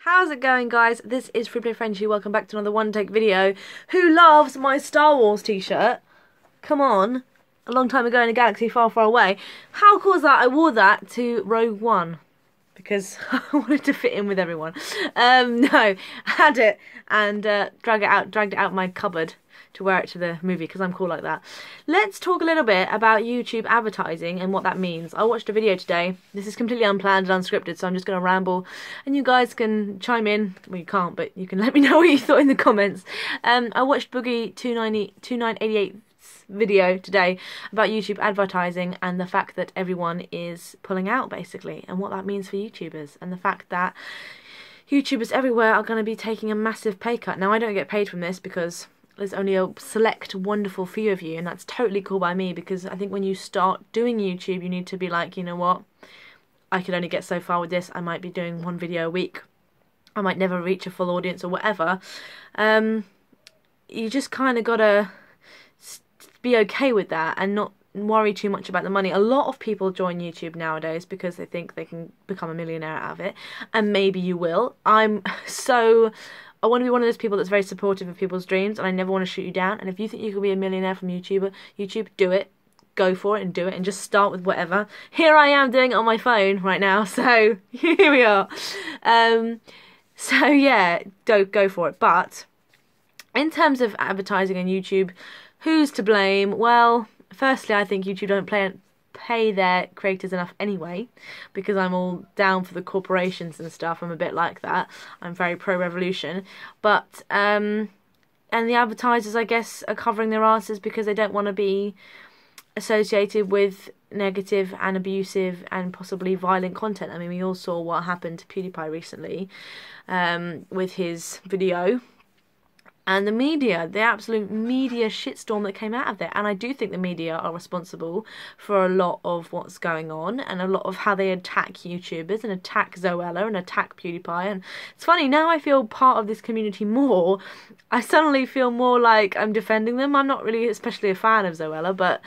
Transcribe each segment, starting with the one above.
How's it going, guys? This is FreeplayFrenchie. Welcome back to another one-take video. Who loves my Star Wars t-shirt? Come on. A long time ago in a galaxy far, far away. How cool is that? I wore that to Rogue One because I wanted to fit in with everyone. No, I had it and dragged it out my cupboard to wear it to the movie because I'm cool like that. Let's talk a little bit about YouTube advertising and what that means. I watched a video today. This is completely unplanned and unscripted, so I'm just going to ramble and you guys can chime in. Well, you can't, but you can let me know what you thought in the comments. I watched Boogie2988's video today about YouTube advertising and the fact that everyone is pulling out, basically, and what that means for YouTubers, and the fact that YouTubers everywhere are going to be taking a massive pay cut. Now, I don't get paid from this because there's only a select wonderful few of you, and that's totally cool by me, because I think when you start doing YouTube, you need to be like, you know what, I could only get so far with this. I might be doing one video a week. I might never reach a full audience or whatever. You just kind of gotta be okay with that and not worry too much about the money. A lot of people join YouTube nowadays because they think they can become a millionaire out of it, and maybe you will. I want to be one of those people that's very supportive of people's dreams, and I never want to shoot you down. And if you think you can be a millionaire from YouTube, do it. Go for it and do it, and just start with whatever. Here I am doing it on my phone right now, so here we are. So yeah, go for it. But in terms of advertising on YouTube, who's to blame? Well, firstly, I think YouTube don't pay their creators enough anyway, because I'm all down for the corporations and stuff. I'm a bit like that. I'm very pro-revolution. But and the advertisers, I guess, are covering their asses because they don't want to be associated with negative and abusive and possibly violent content. I mean, we all saw what happened to PewDiePie recently with his video. And the media, the absolute media shitstorm that came out of there. And I do think the media are responsible for a lot of what's going on and a lot of how they attack YouTubers and attack Zoella and attack PewDiePie. And it's funny, now I feel part of this community more. I suddenly feel more like I'm defending them. I'm not really especially a fan of Zoella, but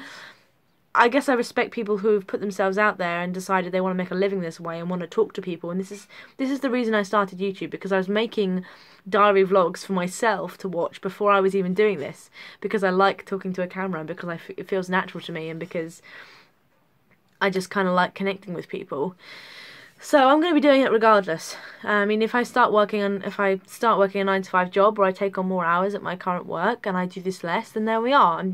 I guess I respect people who've put themselves out there and decided they want to make a living this way and want to talk to people. And this is the reason I started YouTube, because I was making diary vlogs for myself to watch before I was even doing this, because I like talking to a camera and because it feels natural to me, and because I just kind of like connecting with people. So I'm going to be doing it regardless. I mean, if I start working a 9-to-5 job, or I take on more hours at my current work and I do this less, then there we are.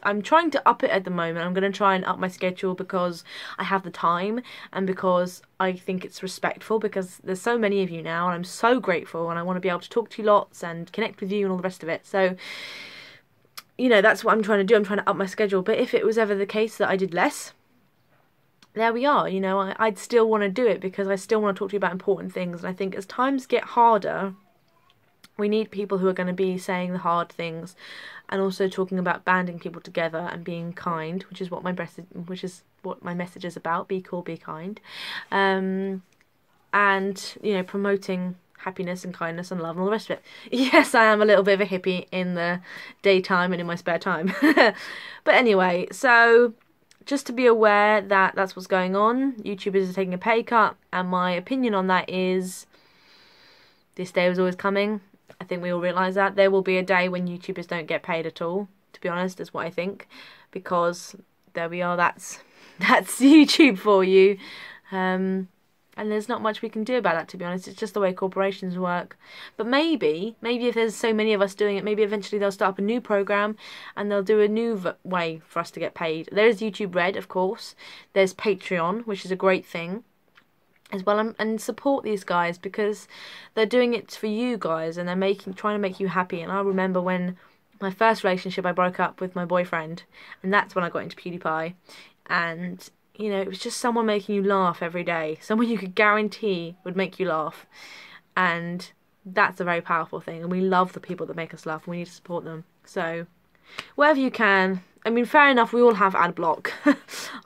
I'm trying to up it at the moment. I'm going to try and up my schedule because I have the time and because I think it's respectful, because there's so many of you now and I'm so grateful, and I want to be able to talk to you lots and connect with you and all the rest of it. So, you know, that's what I'm trying to do. I'm trying to up my schedule. But if it was ever the case that I did less, there we are. You know, I'd still want to do it because I still want to talk to you about important things. And I think as times get harder, we need people who are going to be saying the hard things and also talking about banding people together and being kind, which is what my message is about. Be cool, be kind, and you know, promoting happiness and kindness and love and all the rest of it. Yes, I am a little bit of a hippie in the daytime and in my spare time. But anyway, so just to be aware that that's what's going on. YouTubers are taking a pay cut, and my opinion on that is this day was always coming. I think we all realise that. There will be a day when YouTubers don't get paid at all, to be honest, is what I think. Because there we are, that's YouTube for you. And there's not much we can do about that, to be honest. It's just the way corporations work. But maybe if there's so many of us doing it, maybe eventually they'll start up a new program and they'll do a new way for us to get paid. There is YouTube Red, of course. There's Patreon, which is a great thing as well, and support these guys because they're doing it for you guys, and they're trying to make you happy. And I remember when my first relationship, I broke up with my boyfriend, and that's when I got into PewDiePie. And you know, it was just someone making you laugh every day, someone you could guarantee would make you laugh, and that's a very powerful thing. And we love the people that make us laugh, and we need to support them. So wherever you can. I mean, fair enough, we all have ad block.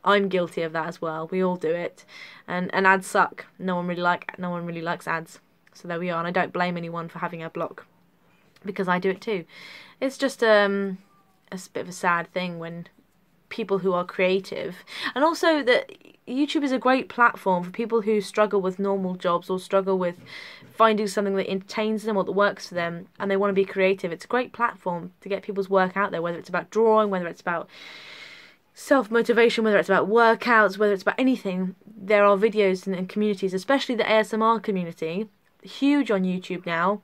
I'm guilty of that as well. We all do it. And ads suck. No one really likes ads. So there we are. And I don't blame anyone for having ad block, because I do it too. It's just a bit of a sad thing when people who are creative, and also that YouTube is a great platform for people who struggle with normal jobs or struggle with finding something that entertains them or that works for them and they want to be creative. It's a great platform to get people's work out there, whether it's about drawing, whether it's about self-motivation, whether it's about workouts, whether it's about anything. There are videos and communities, especially the ASMR community, huge on YouTube now.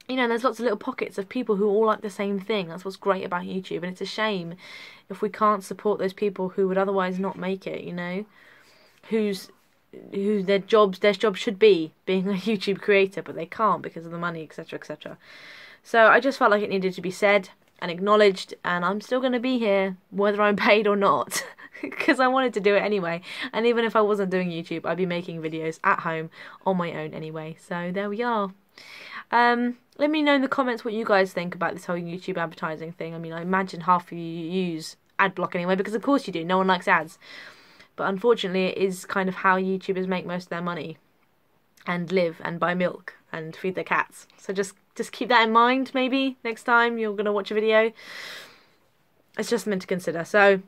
You know, there's lots of little pockets of people who all like the same thing. That's what's great about YouTube, and it's a shame if we can't support those people who would otherwise not make it, you know, who their job should be being a YouTube creator, but they can't because of the money, etc., etc. So I just felt like it needed to be said and acknowledged, and I'm still going to be here whether I'm paid or not because I wanted to do it anyway. And even if I wasn't doing YouTube, I'd be making videos at home on my own anyway. So there we are. Let me know in the comments what you guys think about this whole YouTube advertising thing. I mean, I imagine half of you use adblock anyway, because of course you do. No one likes ads. But unfortunately, it is kind of how YouTubers make most of their money and live and buy milk and feed their cats. So just keep that in mind, maybe, next time you're going to watch a video. It's just meant to consider. So,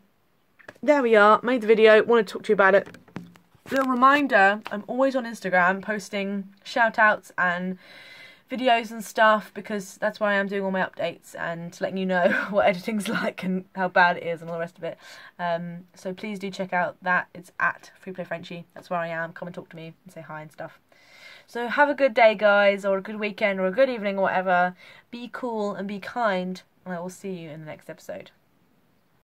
there we are. Made the video. Want to talk to you about it. Little reminder, I'm always on Instagram posting shout-outs and videos and stuff, because that's where I am doing all my updates and letting you know what editing's like and how bad it is and all the rest of it. So please do check out that. It's at FreeplayFrenchie. That's where I am. Come and talk to me and say hi and stuff. So have a good day, guys, or a good weekend, or a good evening, or whatever. Be cool and be kind, and I will see you in the next episode.